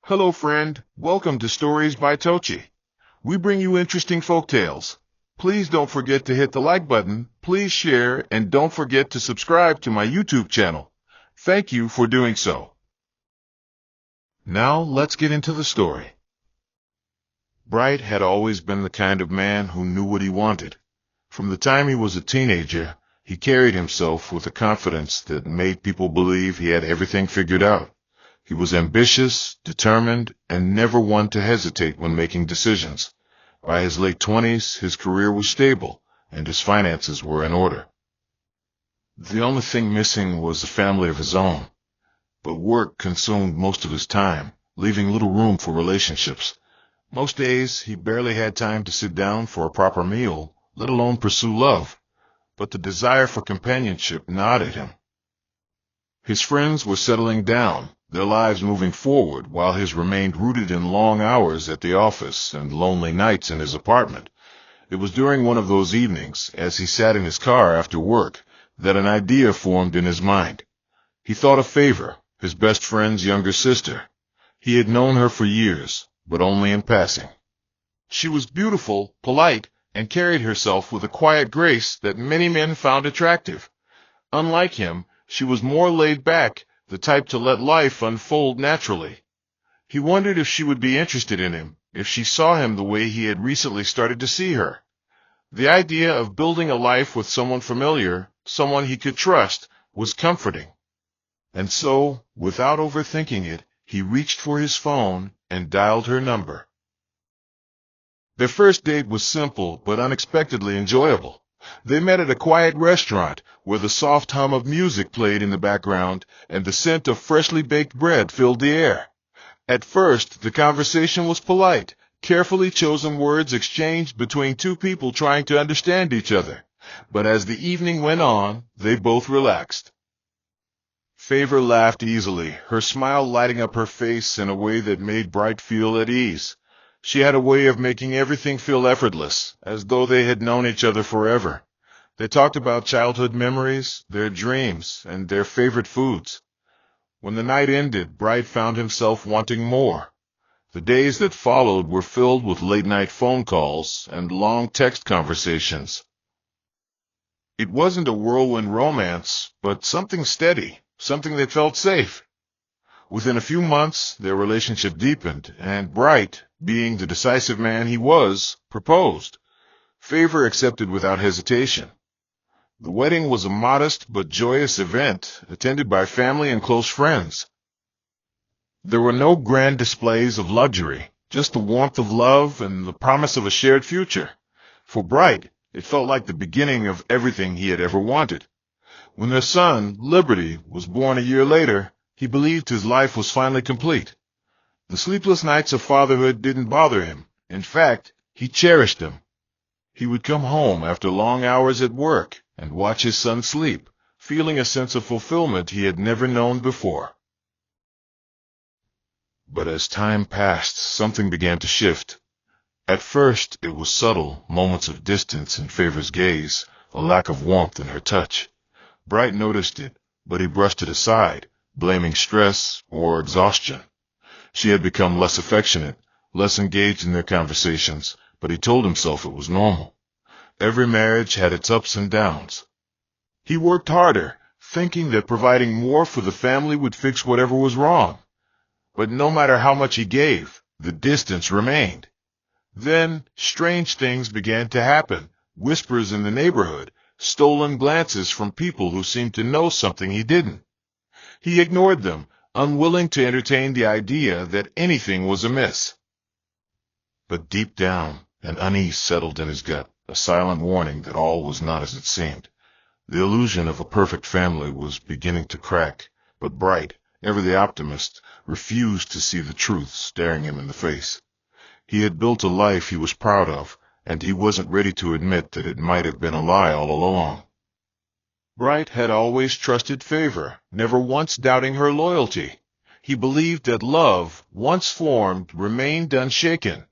Hello friend, welcome to Stories by Tochi. We bring you interesting folk tales. Please don't forget to hit the like button, please share, and don't forget to subscribe to my YouTube channel. Thank you for doing so. Now let's get into the story. Bright had always been the kind of man who knew what he wanted. From the time he was a teenager, he carried himself with a confidence that made people believe he had everything figured out. He was ambitious, determined, and never one to hesitate when making decisions. By his late 20s, his career was stable, and his finances were in order. The only thing missing was a family of his own. But work consumed most of his time, leaving little room for relationships. Most days, he barely had time to sit down for a proper meal, let alone pursue love. But the desire for companionship gnawed at him. His friends were settling down, their lives moving forward, while his remained rooted in long hours at the office and lonely nights in his apartment. It was during one of those evenings, as he sat in his car after work, that an idea formed in his mind. He thought of Favor, his best friend's younger sister. He had known her for years, but only in passing. She was beautiful, polite, and carried herself with a quiet grace that many men found attractive. Unlike him, she was more laid back, the type to let life unfold naturally. He wondered if she would be interested in him, if she saw him the way he had recently started to see her. The idea of building a life with someone familiar, someone he could trust, was comforting. And so, without overthinking it, he reached for his phone and dialed her number. Their first date was simple but unexpectedly enjoyable. They met at a quiet restaurant where the soft hum of music played in the background and the scent of freshly baked bread filled the air. At first, the conversation was polite, carefully chosen words exchanged between two people trying to understand each other. But as the evening went on, they both relaxed. Favor laughed easily, her smile lighting up her face in a way that made Bright feel at ease. She had a way of making everything feel effortless, as though they had known each other forever. They talked about childhood memories, their dreams, and their favorite foods. When the night ended, Bright found himself wanting more. The days that followed were filled with late-night phone calls and long text conversations. It wasn't a whirlwind romance, but something steady, something that felt safe. Within a few months, their relationship deepened, and Bright, being the decisive man he was, proposed. Favor accepted without hesitation. The wedding was a modest but joyous event, attended by family and close friends. There were no grand displays of luxury, just the warmth of love and the promise of a shared future. For Bright, it felt like the beginning of everything he had ever wanted. When their son, Liberty, was born a year later, he believed his life was finally complete. The sleepless nights of fatherhood didn't bother him. In fact, he cherished them. He would come home after long hours at work and watch his son sleep, feeling a sense of fulfillment he had never known before. But as time passed, something began to shift. At first, it was subtle, moments of distance in Favor's gaze, a lack of warmth in her touch. Bright noticed it, but he brushed it aside, blaming stress or exhaustion. She had become less affectionate, less engaged in their conversations, but he told himself it was normal. Every marriage had its ups and downs. He worked harder, thinking that providing more for the family would fix whatever was wrong. But no matter how much he gave, the distance remained. Then, strange things began to happen, whispers in the neighborhood, stolen glances from people who seemed to know something he didn't. He ignored them, unwilling to entertain the idea that anything was amiss. But deep down, an unease settled in his gut, a silent warning that all was not as it seemed. The illusion of a perfect family was beginning to crack, but Bright, ever the optimist, refused to see the truth staring him in the face. He had built a life he was proud of, and he wasn't ready to admit that it might have been a lie all along. Bright had always trusted Favor, never once doubting her loyalty. He believed that love, once formed, remained unshaken.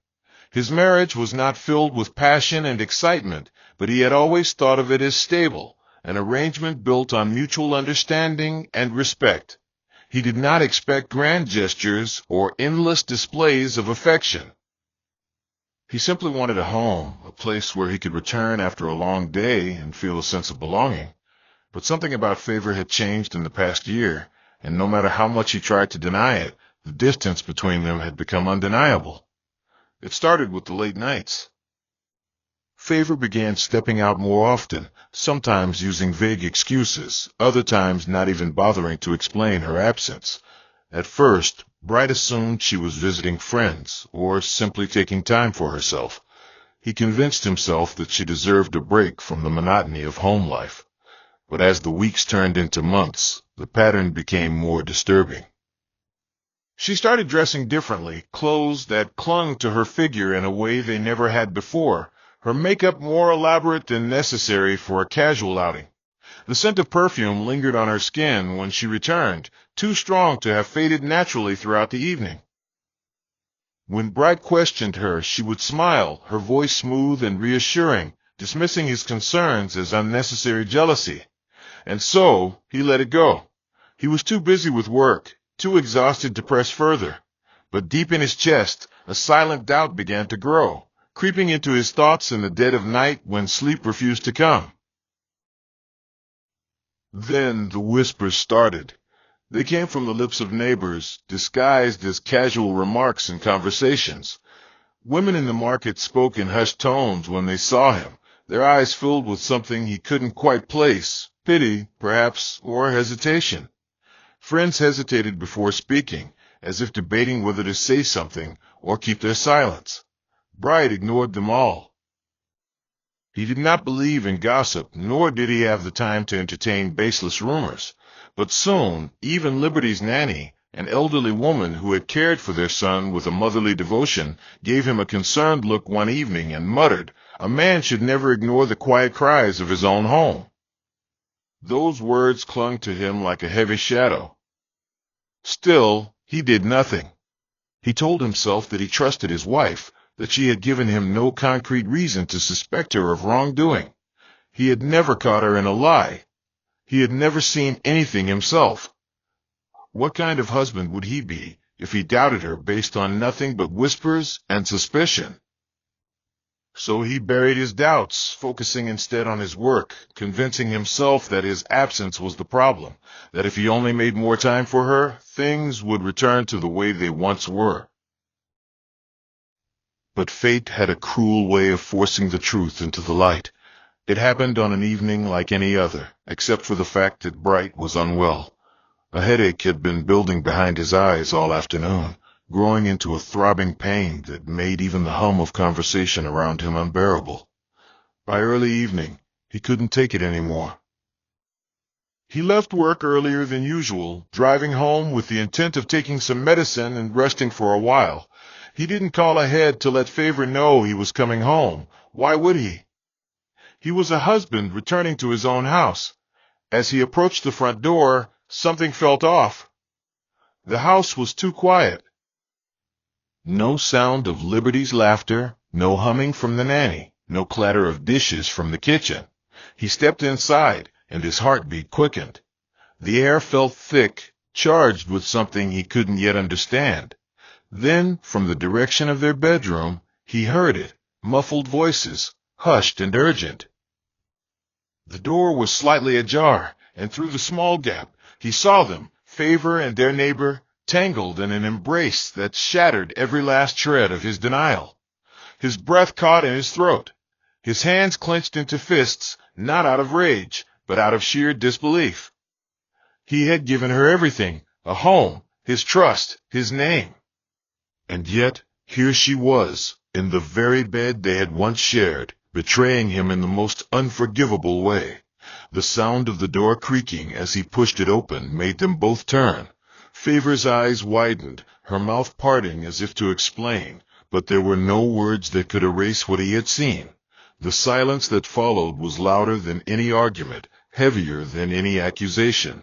His marriage was not filled with passion and excitement, but he had always thought of it as stable, an arrangement built on mutual understanding and respect. He did not expect grand gestures or endless displays of affection. He simply wanted a home, a place where he could return after a long day and feel a sense of belonging. But something about Favor had changed in the past year, and no matter how much he tried to deny it, the distance between them had become undeniable. It started with the late nights. Favor began stepping out more often, sometimes using vague excuses, other times not even bothering to explain her absence. At first, Bright assumed she was visiting friends, or simply taking time for herself. He convinced himself that she deserved a break from the monotony of home life. But as the weeks turned into months, the pattern became more disturbing. She started dressing differently, clothes that clung to her figure in a way they never had before, her makeup more elaborate than necessary for a casual outing. The scent of perfume lingered on her skin when she returned, too strong to have faded naturally throughout the evening. When Bright questioned her, she would smile, her voice smooth and reassuring, dismissing his concerns as unnecessary jealousy. And so, he let it go. He was too busy with work, too exhausted to press further. But deep in his chest, a silent doubt began to grow, creeping into his thoughts in the dead of night when sleep refused to come. Then the whispers started. They came from the lips of neighbors, disguised as casual remarks and conversations. Women in the market spoke in hushed tones when they saw him, their eyes filled with something he couldn't quite place, pity, perhaps, or hesitation. Friends hesitated before speaking, as if debating whether to say something or keep their silence. Bright ignored them all. He did not believe in gossip, nor did he have the time to entertain baseless rumors. But soon, even Liberty's nanny, an elderly woman who had cared for their son with a motherly devotion, gave him a concerned look one evening and muttered, "A man should never ignore the quiet cries of his own home." Those words clung to him like a heavy shadow. Still, he did nothing. He told himself that he trusted his wife, that she had given him no concrete reason to suspect her of wrongdoing. He had never caught her in a lie. He had never seen anything himself. What kind of husband would he be if he doubted her based on nothing but whispers and suspicion? So he buried his doubts, focusing instead on his work, convincing himself that his absence was the problem, that if he only made more time for her, things would return to the way they once were. But fate had a cruel way of forcing the truth into the light. It happened on an evening like any other, except for the fact that Bright was unwell. A headache had been building behind his eyes all afternoon, growing into a throbbing pain that made even the hum of conversation around him unbearable. By early evening, he couldn't take it anymore. He left work earlier than usual, driving home with the intent of taking some medicine and resting for a while. He didn't call ahead to let Favor know he was coming home. Why would he? He was a husband returning to his own house. As he approached the front door, something felt off. The house was too quiet. No sound of Liberty's laughter, no humming from the nanny, no clatter of dishes from the kitchen. He stepped inside, and his heartbeat quickened. The air felt thick, charged with something he couldn't yet understand. Then, from the direction of their bedroom, he heard it, muffled voices, hushed and urgent. The door was slightly ajar, and through the small gap, he saw them, Favor and their neighbor, tangled in an embrace that shattered every last shred of his denial. His breath caught in his throat. His hands clenched into fists, not out of rage, but out of sheer disbelief. He had given her everything, a home, his trust, his name. And yet, here she was, in the very bed they had once shared, betraying him in the most unforgivable way. The sound of the door creaking as he pushed it open made them both turn. Favor's eyes widened, her mouth parting as if to explain, but there were no words that could erase what he had seen. The silence that followed was louder than any argument, heavier than any accusation.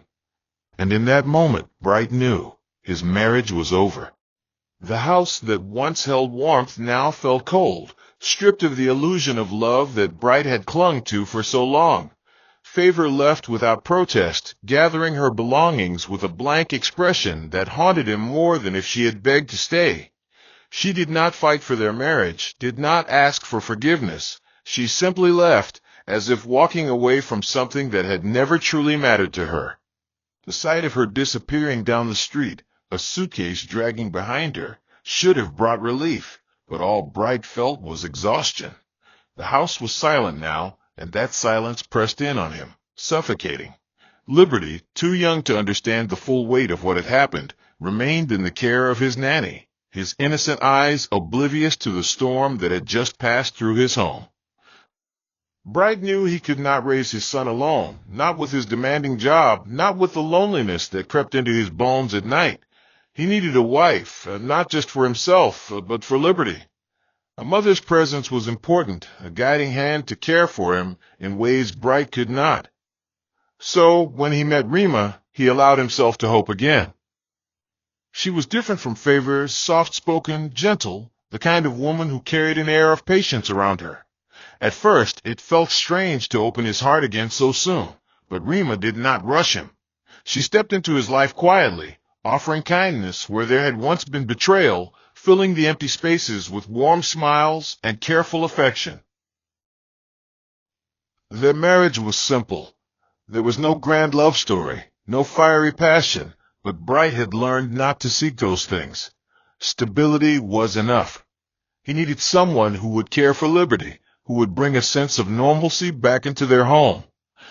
And in that moment, Bright knew his marriage was over. The house that once held warmth now felt cold, stripped of the illusion of love that Bright had clung to for so long. Favor left without protest, gathering her belongings with a blank expression that haunted him more than if she had begged to stay. She did not fight for their marriage, did not ask for forgiveness. She simply left, as if walking away from something that had never truly mattered to her. The sight of her disappearing down the street, a suitcase dragging behind her, should have brought relief, but all Bright felt was exhaustion. The house was silent now, and that silence pressed in on him, suffocating. Liberty, too young to understand the full weight of what had happened, remained in the care of his nanny, his innocent eyes oblivious to the storm that had just passed through his home. Bright knew he could not raise his son alone, not with his demanding job, not with the loneliness that crept into his bones at night. He needed a wife, not just for himself, but for Liberty. A mother's presence was important, a guiding hand to care for him in ways Bright could not. So, when he met Rema, he allowed himself to hope again. She was different from Favor, soft-spoken, gentle, the kind of woman who carried an air of patience around her. At first, it felt strange to open his heart again so soon, but Rema did not rush him. She stepped into his life quietly, offering kindness where there had once been betrayal, filling the empty spaces with warm smiles and careful affection. Their marriage was simple. There was no grand love story, no fiery passion, but Bright had learned not to seek those things. Stability was enough. He needed someone who would care for Liberty, who would bring a sense of normalcy back into their home.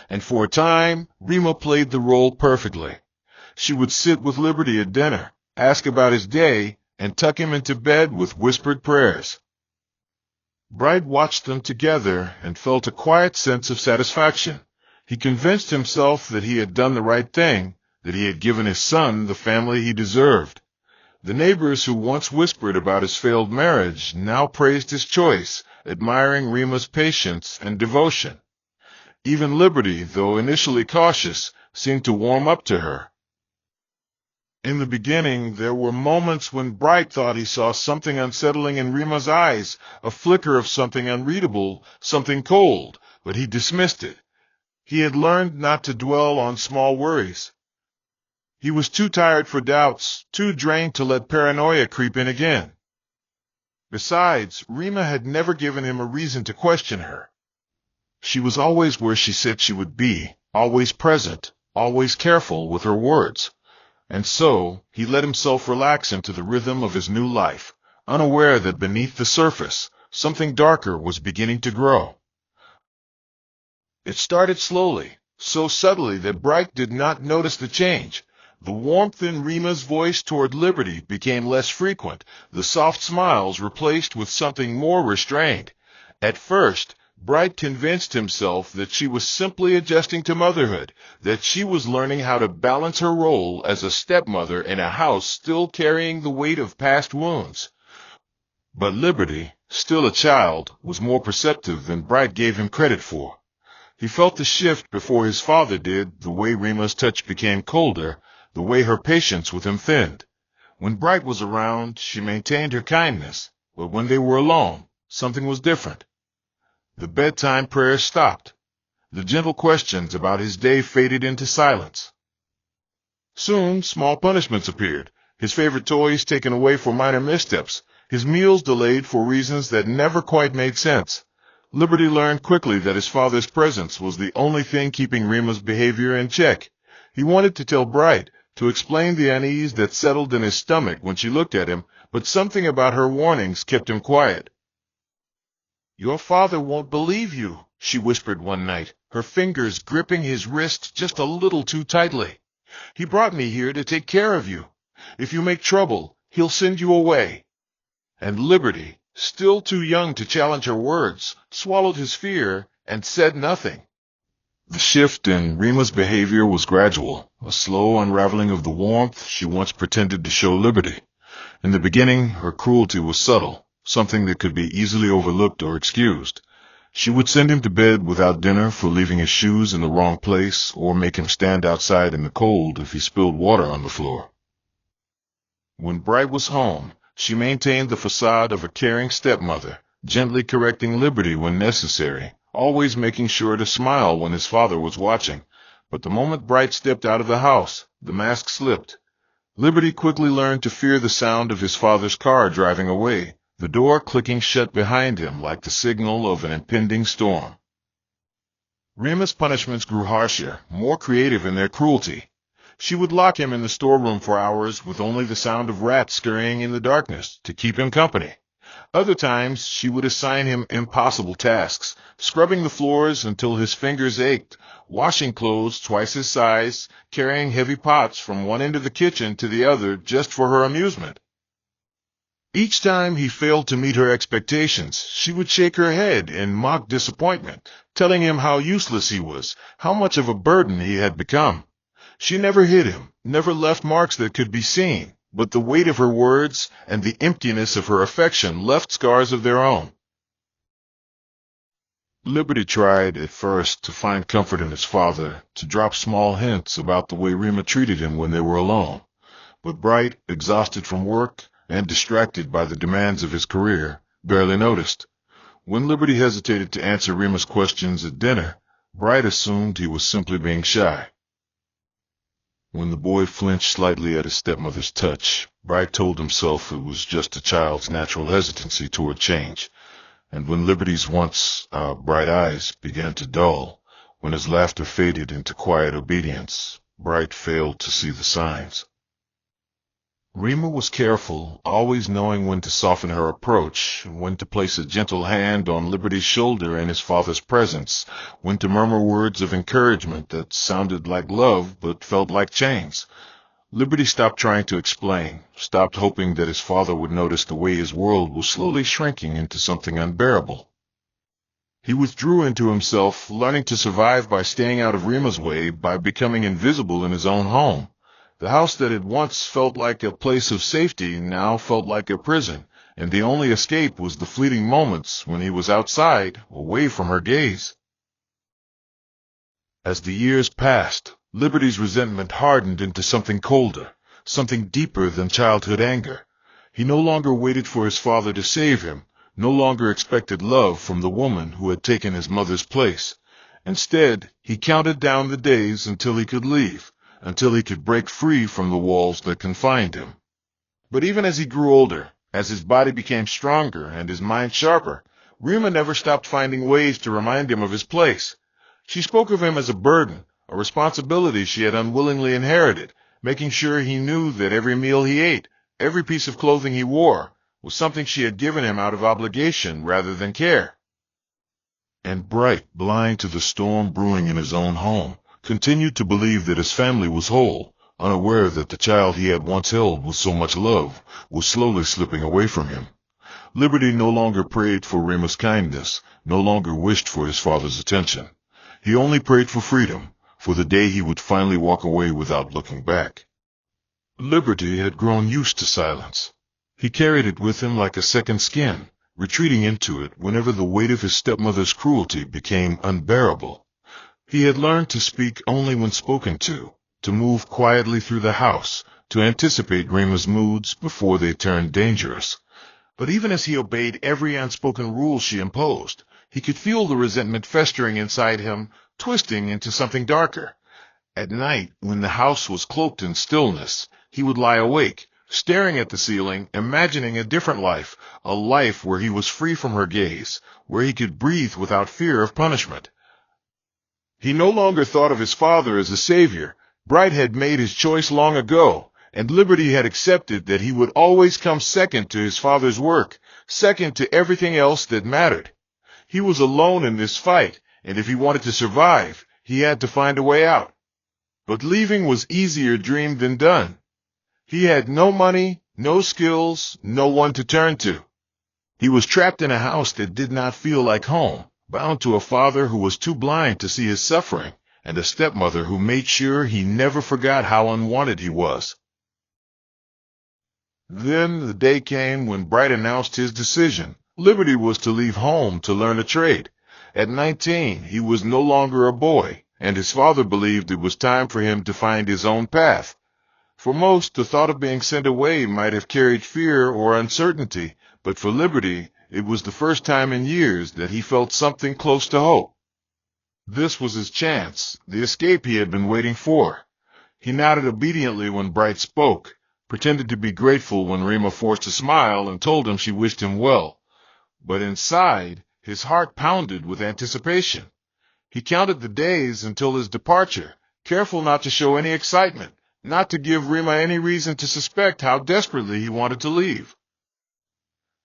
And for a time, Rema played the role perfectly. She would sit with Liberty at dinner, ask about his day, and tuck him into bed with whispered prayers. Bright watched them together and felt a quiet sense of satisfaction. He convinced himself that he had done the right thing, that he had given his son the family he deserved. The neighbors who once whispered about his failed marriage now praised his choice, admiring Rema's patience and devotion. Even Liberty, though initially cautious, seemed to warm up to her. In the beginning, there were moments when Bright thought he saw something unsettling in Rema's eyes, a flicker of something unreadable, something cold, but he dismissed it. He had learned not to dwell on small worries. He was too tired for doubts, too drained to let paranoia creep in again. Besides, Rema had never given him a reason to question her. She was always where she said she would be, always present, always careful with her words. And so, he let himself relax into the rhythm of his new life, unaware that beneath the surface, something darker was beginning to grow. It started slowly, so subtly that Bright did not notice the change. The warmth in Rema's voice toward Liberty became less frequent, the soft smiles replaced with something more restrained. At first, Bright convinced himself that she was simply adjusting to motherhood, that she was learning how to balance her role as a stepmother in a house still carrying the weight of past wounds. But Liberty, still a child, was more perceptive than Bright gave him credit for. He felt the shift before his father did, the way Rema's touch became colder, the way her patience with him thinned. When Bright was around, she maintained her kindness, but when they were alone, something was different. The bedtime prayers stopped. The gentle questions about his day faded into silence. Soon, small punishments appeared, his favorite toys taken away for minor missteps, his meals delayed for reasons that never quite made sense. Liberty learned quickly that his father's presence was the only thing keeping Rema's behavior in check. He wanted to tell Bright, to explain the unease that settled in his stomach when she looked at him, but something about her warnings kept him quiet. "Your father won't believe you," she whispered one night, her fingers gripping his wrist just a little too tightly. "He brought me here to take care of you. If you make trouble, he'll send you away." And Liberty, still too young to challenge her words, swallowed his fear and said nothing. The shift in Rema's behavior was gradual, a slow unraveling of the warmth she once pretended to show Liberty. In the beginning, her cruelty was subtle, something that could be easily overlooked or excused. She would send him to bed without dinner for leaving his shoes in the wrong place, or make him stand outside in the cold if he spilled water on the floor. When Bright was home, she maintained the facade of a caring stepmother, gently correcting Liberty when necessary, always making sure to smile when his father was watching. But the moment Bright stepped out of the house, the mask slipped. Liberty quickly learned to fear the sound of his father's car driving away, the door clicking shut behind him like the signal of an impending storm. Reba's punishments grew harsher, more creative in their cruelty. She would lock him in the storeroom for hours with only the sound of rats scurrying in the darkness to keep him company. Other times, she would assign him impossible tasks, scrubbing the floors until his fingers ached, washing clothes twice his size, carrying heavy pots from one end of the kitchen to the other just for her amusement. Each time he failed to meet her expectations, she would shake her head in mock disappointment, telling him how useless he was, how much of a burden he had become. She never hit him, never left marks that could be seen, but the weight of her words and the emptiness of her affection left scars of their own. Liberty tried at first to find comfort in his father, to drop small hints about the way Reba treated him when they were alone. But Bright, exhausted from work and distracted by the demands of his career, barely noticed. When Liberty hesitated to answer Reba's questions at dinner, Bright assumed he was simply being shy. When the boy flinched slightly at his stepmother's touch, Bright told himself it was just a child's natural hesitancy toward change. And when Liberty's once bright eyes began to dull, when his laughter faded into quiet obedience, Bright failed to see the signs. Reba was careful, always knowing when to soften her approach, when to place a gentle hand on Liberty's shoulder in his father's presence, when to murmur words of encouragement that sounded like love but felt like chains. Liberty stopped trying to explain, stopped hoping that his father would notice the way his world was slowly shrinking into something unbearable. He withdrew into himself, learning to survive by staying out of Reba's way, by becoming invisible in his own home. The house that had once felt like a place of safety now felt like a prison, and the only escape was the fleeting moments when he was outside, away from her gaze. As the years passed, Liberty's resentment hardened into something colder, something deeper than childhood anger. He no longer waited for his father to save him, no longer expected love from the woman who had taken his mother's place. Instead, he counted down the days until he could leave, until he could break free from the walls that confined him. But even as he grew older, as his body became stronger and his mind sharper, Reba never stopped finding ways to remind him of his place. She spoke of him as a burden, a responsibility she had unwillingly inherited, making sure he knew that every meal he ate, every piece of clothing he wore, was something she had given him out of obligation rather than care. And Bright, blind to the storm brewing in his own home, continued to believe that his family was whole, unaware that the child he had once held with so much love was slowly slipping away from him. Liberty no longer prayed for Reba's kindness, no longer wished for his father's attention. He only prayed for freedom, for the day he would finally walk away without looking back. Liberty had grown used to silence. He carried it with him like a second skin, retreating into it whenever the weight of his stepmother's cruelty became unbearable. He had learned to speak only when spoken to move quietly through the house, to anticipate Reba's moods before they turned dangerous. But even as he obeyed every unspoken rule she imposed, he could feel the resentment festering inside him, twisting into something darker. At night, when the house was cloaked in stillness, he would lie awake, staring at the ceiling, imagining a different life, a life where he was free from her gaze, where he could breathe without fear of punishment. He no longer thought of his father as a savior. Bright had made his choice long ago, and Liberty had accepted that he would always come second to his father's work, second to everything else that mattered. He was alone in this fight, and if he wanted to survive, he had to find a way out. But leaving was easier dreamed than done. He had no money, no skills, no one to turn to. He was trapped in a house that did not feel like home, bound to a father who was too blind to see his suffering, and a stepmother who made sure he never forgot how unwanted he was. Then the day came when Bright announced his decision. Liberty was to leave home to learn a trade. At 19, he was no longer a boy, and his father believed it was time for him to find his own path. For most, the thought of being sent away might have carried fear or uncertainty, but for Liberty, It was the first time in years that he felt something close to hope. This was his chance, the escape he had been waiting for. He nodded obediently when Bright spoke, pretended to be grateful when Rema forced a smile and told him she wished him well. But inside, his heart pounded with anticipation. He counted the days until his departure, careful not to show any excitement, not to give Rema any reason to suspect how desperately he wanted to leave.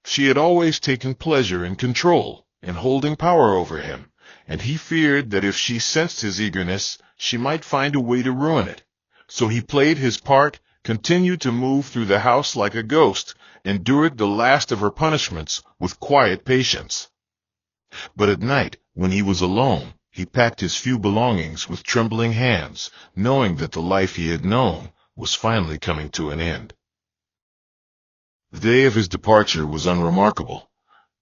She had always taken pleasure in control, in holding power over him, and he feared that if she sensed his eagerness, she might find a way to ruin it. So he played his part, continued to move through the house like a ghost, endured the last of her punishments with quiet patience. But at night, when he was alone, he packed his few belongings with trembling hands, knowing that the life he had known was finally coming to an end. The day of his departure was unremarkable.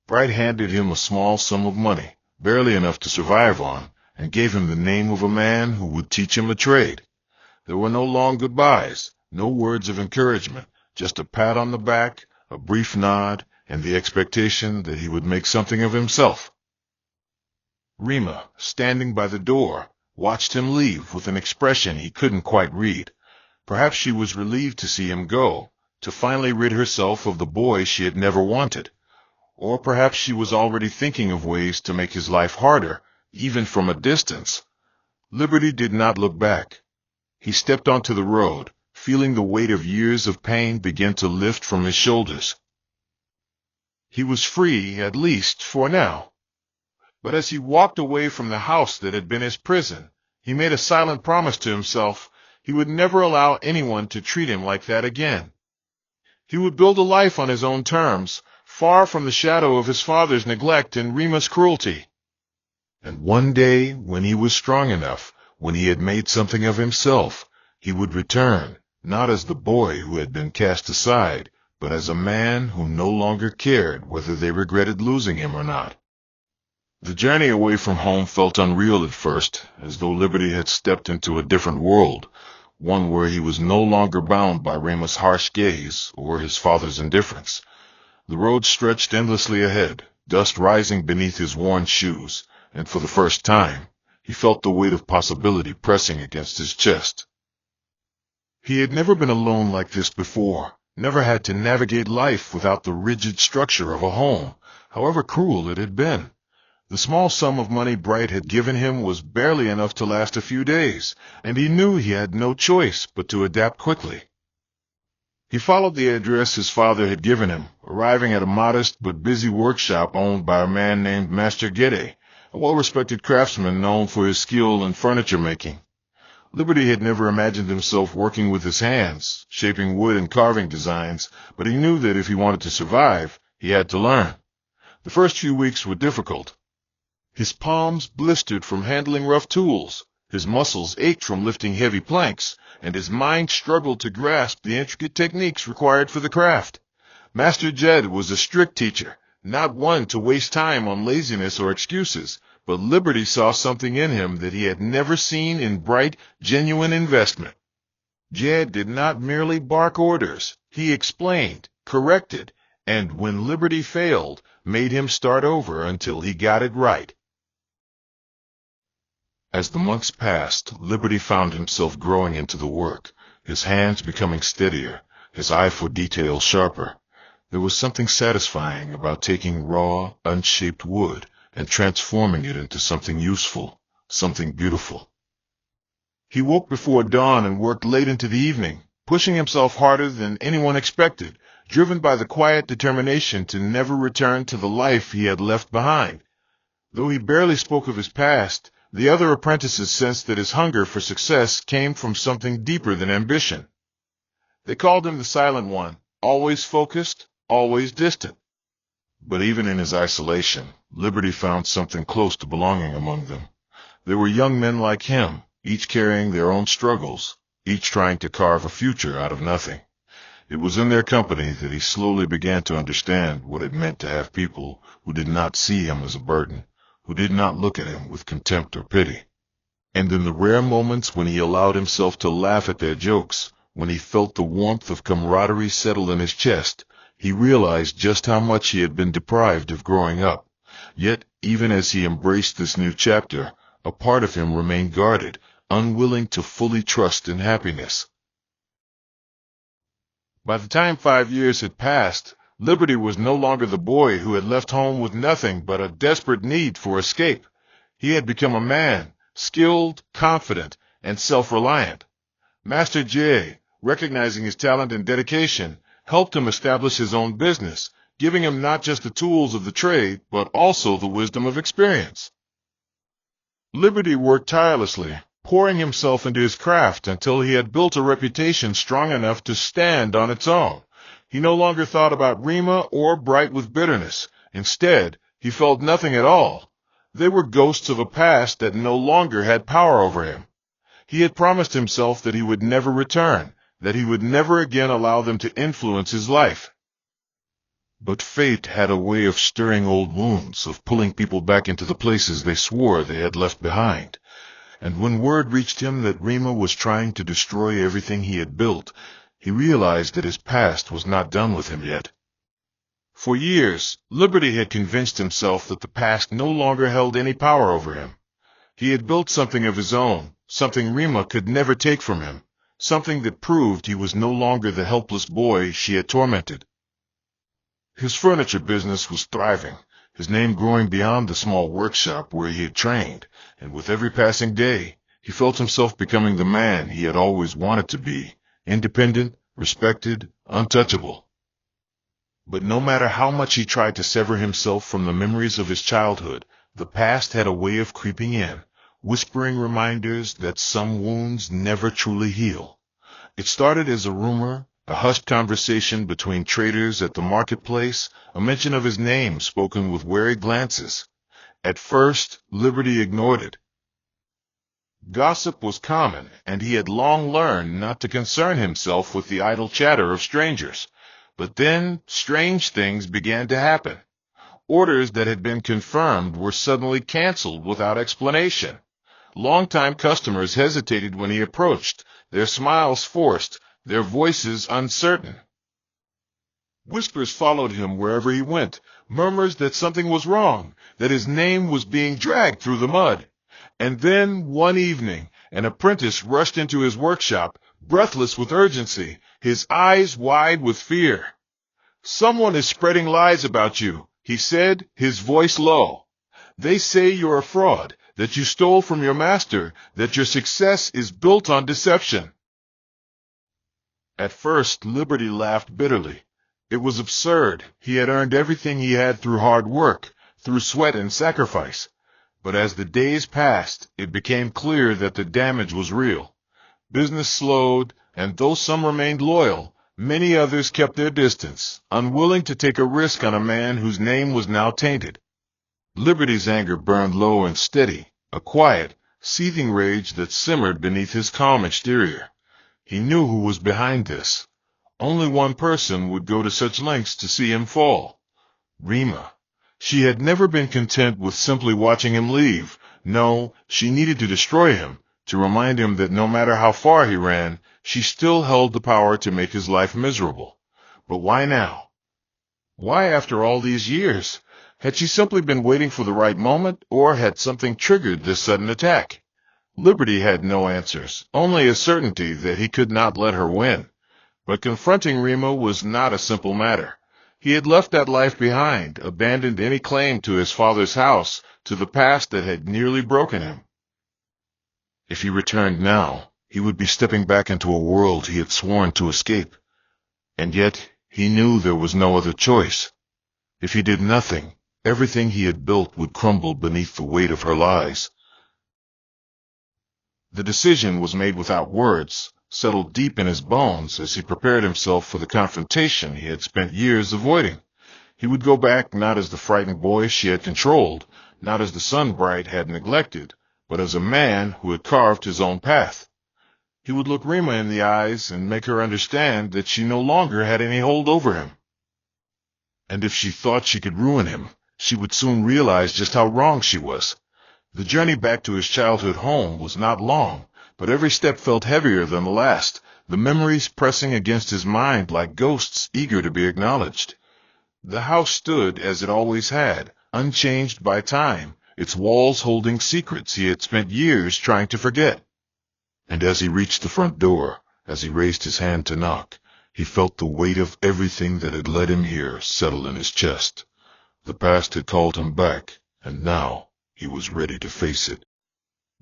Bright handed him a small sum of money, barely enough to survive on, and gave him the name of a man who would teach him a trade. There were no long goodbyes, no words of encouragement, just a pat on the back, a brief nod, and the expectation that he would make something of himself. Rema, standing by the door, watched him leave with an expression he couldn't quite read. Perhaps she was relieved to see him go, to finally rid herself of the boy she had never wanted. Or perhaps she was already thinking of ways to make his life harder, even from a distance. Liberty did not look back. He stepped onto the road, feeling the weight of years of pain begin to lift from his shoulders. He was free, at least, for now. But as he walked away from the house that had been his prison, he made a silent promise to himself he would never allow anyone to treat him like that again. He would build a life on his own terms, far from the shadow of his father's neglect and Rema's cruelty. And one day, when he was strong enough, when he had made something of himself, he would return, not as the boy who had been cast aside, but as a man who no longer cared whether they regretted losing him or not. The journey away from home felt unreal at first, as though Liberty had stepped into a different world, one where he was no longer bound by Rema's harsh gaze or his father's indifference. The road stretched endlessly ahead, dust rising beneath his worn shoes, and for the first time, he felt the weight of possibility pressing against his chest. He had never been alone like this before, never had to navigate life without the rigid structure of a home, however cruel it had been. The small sum of money Bright had given him was barely enough to last a few days, and he knew he had no choice but to adapt quickly. He followed the address his father had given him, arriving at a modest but busy workshop owned by a man named Master Gede, a well-respected craftsman known for his skill in furniture making. Liberty had never imagined himself working with his hands, shaping wood and carving designs, but he knew that if he wanted to survive, he had to learn. The first few weeks were difficult. His palms blistered from handling rough tools, his muscles ached from lifting heavy planks, and his mind struggled to grasp the intricate techniques required for the craft. Master Jed was a strict teacher, not one to waste time on laziness or excuses, but Liberty saw something in him that he had never seen in Bright, genuine investment. Jed did not merely bark orders. He explained, corrected, and when Liberty failed, made him start over until he got it right. As the months passed, Liberty found himself growing into the work, his hands becoming steadier, his eye for detail sharper. There was something satisfying about taking raw, unshaped wood and transforming it into something useful, something beautiful. He woke before dawn and worked late into the evening, pushing himself harder than anyone expected, driven by the quiet determination to never return to the life he had left behind. Though he barely spoke of his past, the other apprentices sensed that his hunger for success came from something deeper than ambition. They called him the Silent One, always focused, always distant. But even in his isolation, Liberty found something close to belonging among them. There were young men like him, each carrying their own struggles, each trying to carve a future out of nothing. It was in their company that he slowly began to understand what it meant to have people who did not see him as a burden, who did not look at him with contempt or pity. And in the rare moments when he allowed himself to laugh at their jokes, when he felt the warmth of camaraderie settle in his chest, He realized just how much he had been deprived of growing up. Yet, even as he embraced this new chapter, a part of him remained guarded, unwilling to fully trust in happiness. By the time 5 years had passed, Liberty was no longer the boy who had left home with nothing but a desperate need for escape. He had become a man, skilled, confident, and self-reliant. Master Jay, recognizing his talent and dedication, helped him establish his own business, giving him not just the tools of the trade, but also the wisdom of experience. Liberty worked tirelessly, pouring himself into his craft until he had built a reputation strong enough to stand on its own. He no longer thought about Rima or Bright with bitterness. Instead, he felt nothing at all. They were ghosts of a past that no longer had power over him. He had promised himself that he would never return, that he would never again allow them to influence his life. But fate had a way of stirring old wounds, of pulling people back into the places they swore they had left behind. And when word reached him that Rima was trying to destroy everything he had built, he realized that his past was not done with him yet. For years, Liberty had convinced himself that the past no longer held any power over him. He had built something of his own, something Rima could never take from him, something that proved he was no longer the helpless boy she had tormented. His furniture business was thriving, his name growing beyond the small workshop where he had trained, and with every passing day, he felt himself becoming the man he had always wanted to be, independent, respected, untouchable. But no matter how much he tried to sever himself from the memories of his childhood, the past had a way of creeping in, whispering reminders that some wounds never truly heal. It started as a rumor, a hushed conversation between traders at the marketplace, a mention of his name spoken with wary glances. At first, Liberty ignored it. Gossip was common, and he had long learned not to concern himself with the idle chatter of strangers. But then, strange things began to happen. Orders that had been confirmed were suddenly canceled without explanation. Longtime customers hesitated when he approached, their smiles forced, their voices uncertain. Whispers followed him wherever he went, murmurs that something was wrong, that his name was being dragged through the mud. And then, one evening, an apprentice rushed into his workshop, breathless with urgency, his eyes wide with fear. "Someone is spreading lies about you," he said, his voice low. "They say you're a fraud, that you stole from your master, that your success is built on deception." At first, Liberty laughed bitterly. It was absurd. He had earned everything he had through hard work, through sweat and sacrifice. But as the days passed, it became clear that the damage was real. Business slowed, and though some remained loyal, many others kept their distance, unwilling to take a risk on a man whose name was now tainted. Liberty's anger burned low and steady, a quiet, seething rage that simmered beneath his calm exterior. He knew who was behind this. Only one person would go to such lengths to see him fall. Rima. She had never been content with simply watching him leave. No, she needed to destroy him, to remind him that no matter how far he ran, she still held the power to make his life miserable. But why now? Why after all these years? Had she simply been waiting for the right moment, or had something triggered this sudden attack? Liberty had no answers, only a certainty that he could not let her win. But confronting Rima was not a simple matter. He had left that life behind, abandoned any claim to his father's house, to the past that had nearly broken him. If he returned now, he would be stepping back into a world he had sworn to escape. And yet, he knew there was no other choice. If he did nothing, everything he had built would crumble beneath the weight of her lies. The decision was made without words, settled deep in his bones as he prepared himself for the confrontation he had spent years avoiding. He would go back not as the frightened boy she had controlled, not as the son Bright had neglected, but as a man who had carved his own path. He would look Rima in the eyes and make her understand that she no longer had any hold over him. And if she thought she could ruin him, she would soon realize just how wrong she was. The journey back to his childhood home was not long, but every step felt heavier than the last. the memories pressing against his mind like ghosts eager to be acknowledged. The house stood as it always had, unchanged by time, its walls holding secrets he had spent years trying to forget. And as he reached the front door, as he raised his hand to knock, he felt the weight of everything that had led him here settle in his chest. The past had called him back, and now he was ready to face it.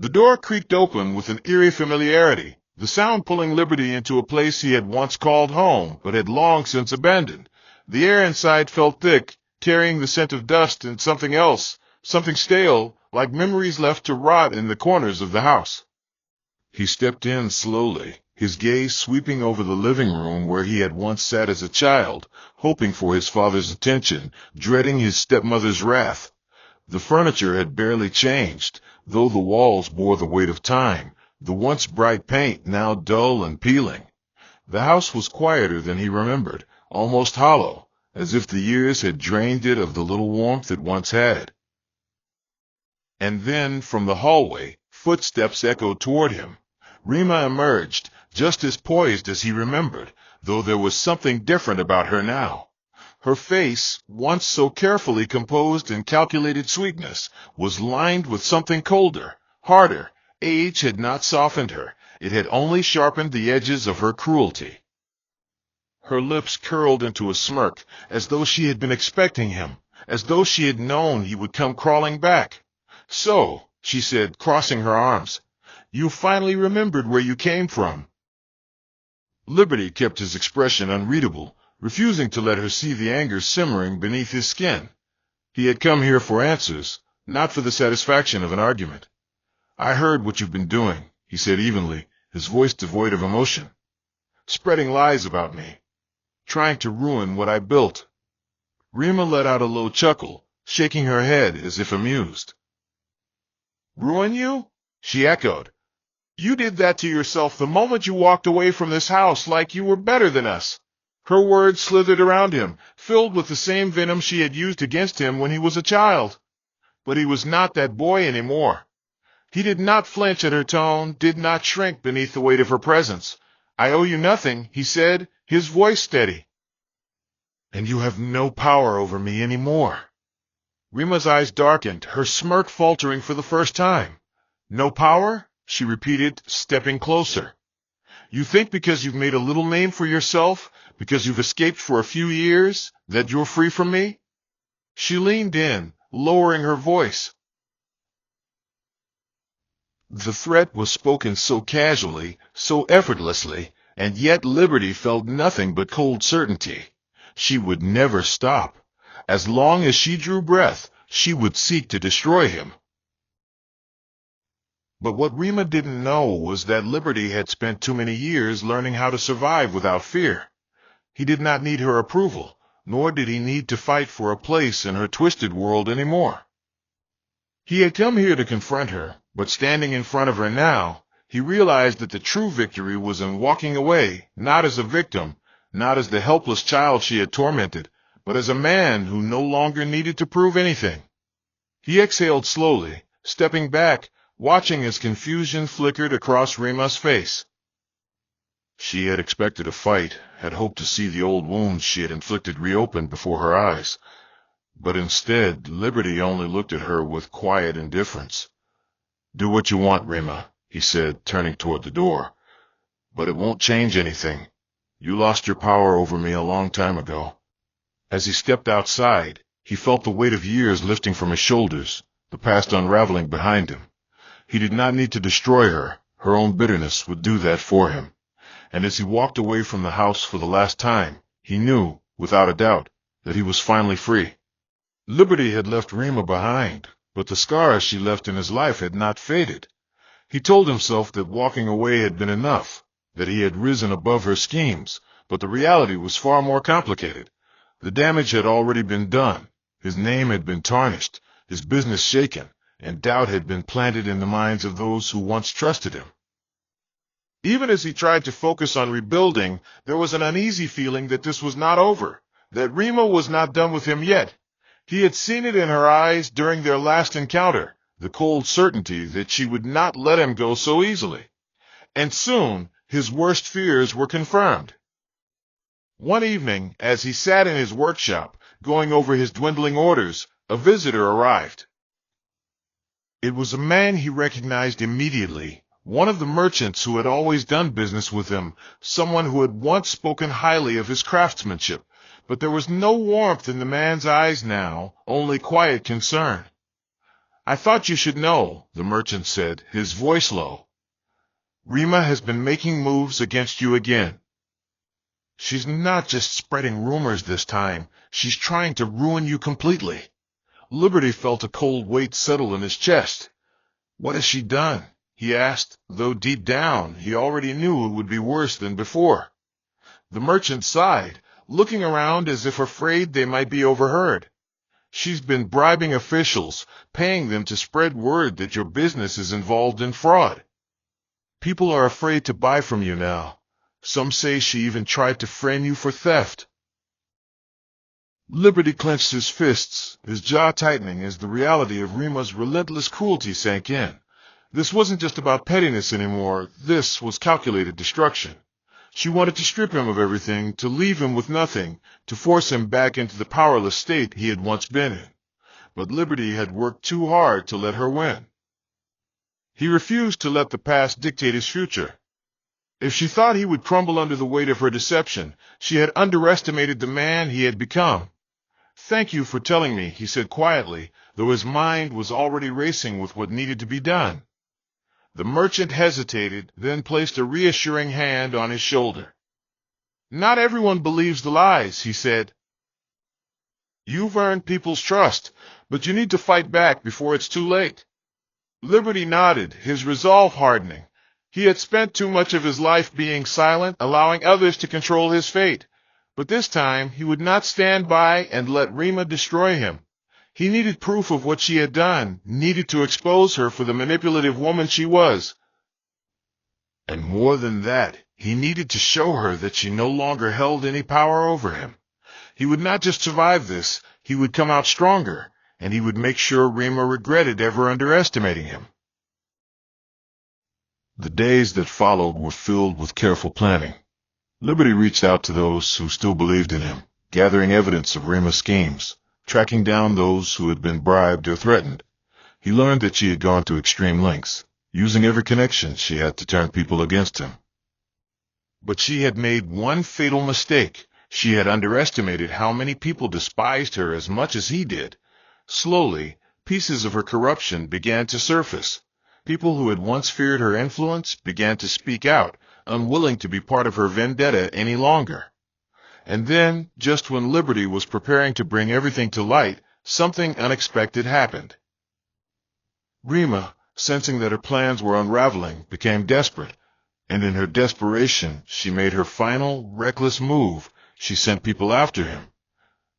The door creaked open with an eerie familiarity, the sound pulling Liberty into a place he had once called home, but had long since abandoned. The air inside felt thick, carrying the scent of dust and something else, something stale, like memories left to rot in the corners of the house. He stepped in slowly, his gaze sweeping over the living room where he had once sat as a child, hoping for his father's attention, dreading his stepmother's wrath. The furniture had barely changed, though the walls bore the weight of time, the once bright paint now dull and peeling. The house was quieter than he remembered, almost hollow, as if the years had drained it of the little warmth it once had. And then, from the hallway, footsteps echoed toward him. Rema emerged, just as poised as he remembered, though there was something different about her now. Her face, once so carefully composed in calculated sweetness, was lined with something colder, harder. Age had not softened her, it had only sharpened the edges of her cruelty. Her lips curled into a smirk, as though she had been expecting him, as though she had known he would come crawling back. "So," she said, crossing her arms, "you finally remembered where you came from." Liberty kept his expression unreadable, refusing to let her see the anger simmering beneath his skin. He had come here for answers, not for the satisfaction of an argument. "I heard what you've been doing," he said evenly, his voice devoid of emotion. "Spreading lies about me. Trying to ruin what I built." Rema let out a low chuckle, shaking her head as if amused. "Ruin you?" she echoed. "You did that to yourself the moment you walked away from this house like you were better than us." Her words slithered around him, filled with the same venom she had used against him when he was a child. But he was not that boy anymore. He did not flinch at her tone, did not shrink beneath the weight of her presence. "I owe you nothing," he said, his voice steady. "And you have no power over me anymore." Rema's eyes darkened, her smirk faltering for the first time. "No power?" she repeated, stepping closer. "You think because you've made a little name for yourself, because you've escaped for a few years, that you're free from me?" She leaned in, lowering her voice. The threat was spoken so casually, so effortlessly, and yet Liberty felt nothing but cold certainty. She would never stop. As long as she drew breath, she would seek to destroy him. But what Rema didn't know was that Liberty had spent too many years learning how to survive without fear. He did not need her approval, nor did he need to fight for a place in her twisted world anymore. He had come here to confront her, but standing in front of her now, he realized that the true victory was in walking away, not as a victim, not as the helpless child she had tormented, but as a man who no longer needed to prove anything. He exhaled slowly, stepping back, watching as confusion flickered across Rema's face. She had expected a fight, had hoped to see the old wounds she had inflicted reopened before her eyes. But instead, Liberty only looked at her with quiet indifference. "Do what you want, Rema," he said, turning toward the door. "But it won't change anything. You lost your power over me a long time ago." As he stepped outside, he felt the weight of years lifting from his shoulders, the past unraveling behind him. He did not need to destroy her. Her own bitterness would do that for him. And as he walked away from the house for the last time, he knew, without a doubt, that he was finally free. Liberty had left Rema behind, but the scars she left in his life had not faded. He told himself that walking away had been enough, that he had risen above her schemes, but the reality was far more complicated. The damage had already been done, his name had been tarnished, his business shaken, and doubt had been planted in the minds of those who once trusted him. Even as he tried to focus on rebuilding, there was an uneasy feeling that this was not over, that Rema was not done with him yet. He had seen it in her eyes during their last encounter, the cold certainty that she would not let him go so easily. And soon His worst fears were confirmed. One evening, as he sat in his workshop, going over his dwindling orders, a visitor arrived. It was a man he recognized immediately, one of the merchants who had always done business with him, someone who had once spoken highly of his craftsmanship. But there was no warmth in the man's eyes now, only quiet concern. "I thought you should know," the merchant said, his voice low. "Rema has been making moves against you again. She's not just spreading rumors this time, she's trying to ruin you completely." Liberty felt a cold weight settle in his chest. "What has she done?" he asked, though deep down he already knew it would be worse than before. The merchant sighed, looking around as if afraid they might be overheard. "She's been bribing officials, paying them to spread word that your business is involved in fraud. People are afraid to buy from you now. Some say she even tried to frame you for theft." Liberty clenched his fists, his jaw tightening as the reality of Rema's relentless cruelty sank in. This wasn't just about pettiness anymore, this was calculated destruction. She wanted to strip him of everything, to leave him with nothing, to force him back into the powerless state he had once been in. But Liberty had worked too hard to let her win. He refused to let the past dictate his future. If she thought he would crumble under the weight of her deception, she had underestimated the man he had become. "Thank you for telling me," he said quietly, though his mind was already racing with what needed to be done. The merchant hesitated, then placed a reassuring hand on his shoulder. "Not everyone believes the lies," he said. "You've earned people's trust, but you need to fight back before it's too late." Liberty nodded, his resolve hardening. He had spent too much of his life being silent, allowing others to control his fate. But this time he would not stand by and let Rema destroy him. He needed proof of what she had done, needed to expose her for the manipulative woman she was. And more than that, he needed to show her that she no longer held any power over him. He would not just survive this, he would come out stronger, and he would make sure Rema regretted ever underestimating him. The days that followed were filled with careful planning. Liberty reached out to those who still believed in him, gathering evidence of Rema's schemes, tracking down those who had been bribed or threatened. He learned that she had gone to extreme lengths, using every connection she had to turn people against him. But she had made one fatal mistake. She had underestimated how many people despised her as much as he did. Slowly, pieces of her corruption began to surface. People who had once feared her influence began to speak out, unwilling to be part of her vendetta any longer. And then, just when Liberty was preparing to bring everything to light, something unexpected happened. Rema, sensing that her plans were unraveling, became desperate, and in her desperation, she made her final, reckless move. She sent people after him.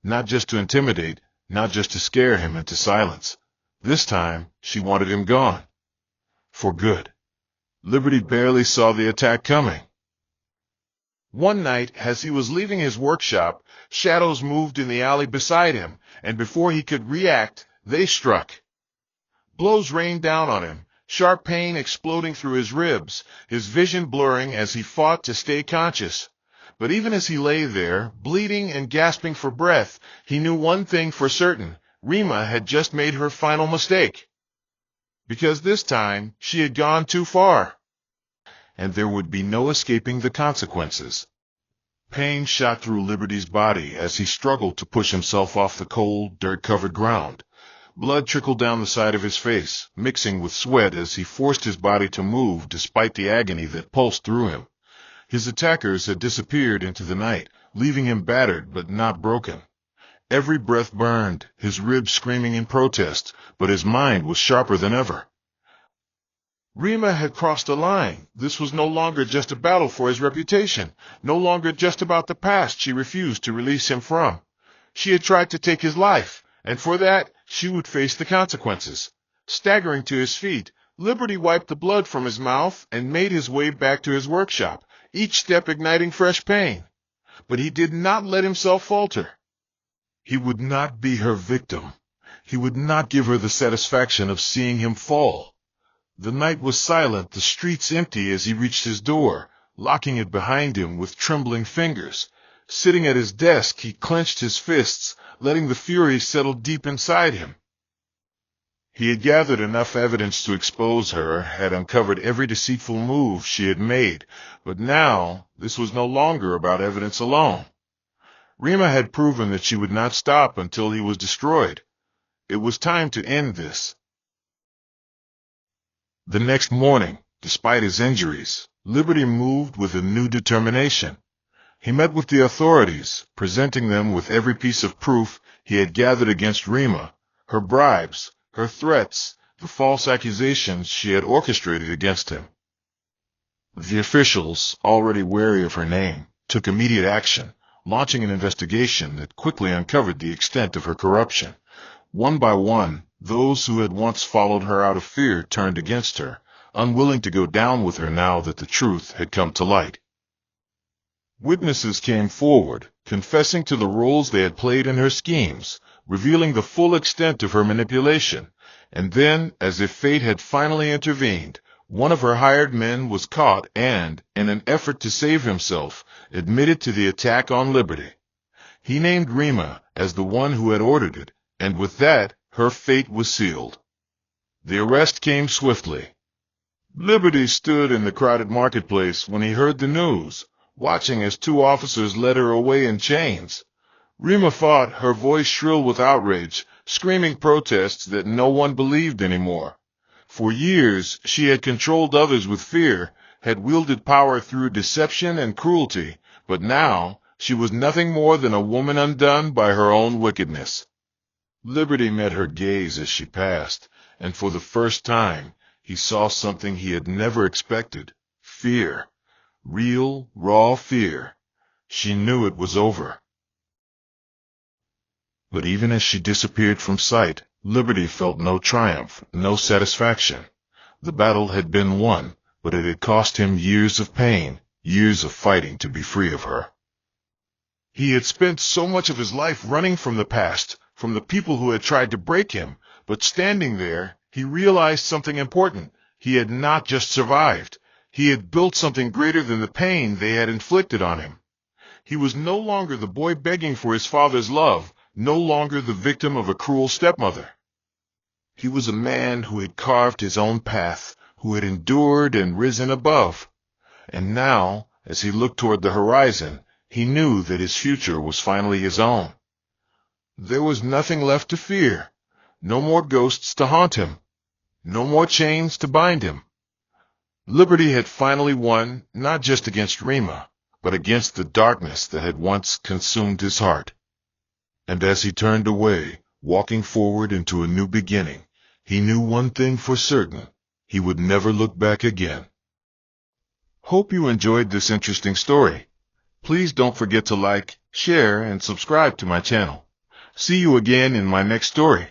Not just to intimidate, not just to scare him into silence. This time, she wanted him gone. For good. Liberty barely saw the attack coming. One night, as he was leaving his workshop, shadows moved in the alley beside him, and before he could react, they struck. Blows rained down on him, sharp pain exploding through his ribs, his vision blurring as he fought to stay conscious. But even as he lay there, bleeding and gasping for breath, he knew one thing for certain: Rema had just made her final mistake. Because this time, she had gone too far. And there would be no escaping the consequences. Pain shot through Liberty's body as he struggled to push himself off the cold, dirt-covered ground. Blood trickled down the side of his face, mixing with sweat as he forced his body to move despite the agony that pulsed through him. His attackers had disappeared into the night, leaving him battered but not broken. Every breath burned, his ribs screaming in protest, but his mind was sharper than ever. Rema had crossed a line. This was no longer just a battle for his reputation, no longer just about the past she refused to release him from. She had tried to take his life, and for that, she would face the consequences. Staggering to his feet, Liberty wiped the blood from his mouth and made his way back to his workshop, each step igniting fresh pain. But he did not let himself falter. He would not be her victim. He would not give her the satisfaction of seeing him fall. The night was silent, the streets empty as he reached his door, locking it behind him with trembling fingers. Sitting at his desk, he clenched his fists, letting the fury settle deep inside him. He had gathered enough evidence to expose her, had uncovered every deceitful move she had made, but now this was no longer about evidence alone. Rema had proven that she would not stop until he was destroyed. It was time to end this. The next morning, despite his injuries, Liberty moved with a new determination. He met with the authorities, presenting them with every piece of proof he had gathered against Rema, her bribes, her threats, the false accusations she had orchestrated against him. The officials, already wary of her name, took immediate action, launching an investigation that quickly uncovered the extent of her corruption. One by one, those who had once followed her out of fear turned against her, unwilling to go down with her now that the truth had come to light. Witnesses came forward, confessing to the roles they had played in her schemes, revealing the full extent of her manipulation, and then, as if fate had finally intervened, one of her hired men was caught and, in an effort to save himself, admitted to the attack on Liberty. He named Rema as the one who had ordered it, and with that, her fate was sealed. The arrest came swiftly. Liberty stood in the crowded marketplace when he heard the news, watching as two officers led her away in chains. Rema fought, her voice shrill with outrage, screaming protests that no one believed anymore. For years, she had controlled others with fear, had wielded power through deception and cruelty, but now she was nothing more than a woman undone by her own wickedness. Liberty met her gaze as she passed, and for the first time, he saw something he had never expected: fear. Real, raw fear. She knew it was over. But even as she disappeared from sight, Liberty felt no triumph, no satisfaction. The battle had been won, but it had cost him years of pain, years of fighting to be free of her. He had spent so much of his life running from the past, from the people who had tried to break him, but standing there, he realized something important. He had not just survived. He had built something greater than the pain they had inflicted on him. He was no longer the boy begging for his father's love, no longer the victim of a cruel stepmother. He was a man who had carved his own path, who had endured and risen above. And now, as he looked toward the horizon, he knew that his future was finally his own. There was nothing left to fear, no more ghosts to haunt him, no more chains to bind him. Liberty had finally won, not just against Rema, but against the darkness that had once consumed his heart. And as he turned away, walking forward into a new beginning, he knew one thing for certain: he would never look back again. Hope you enjoyed this interesting story. Please don't forget to like, share, and subscribe to my channel. See you again in my next story.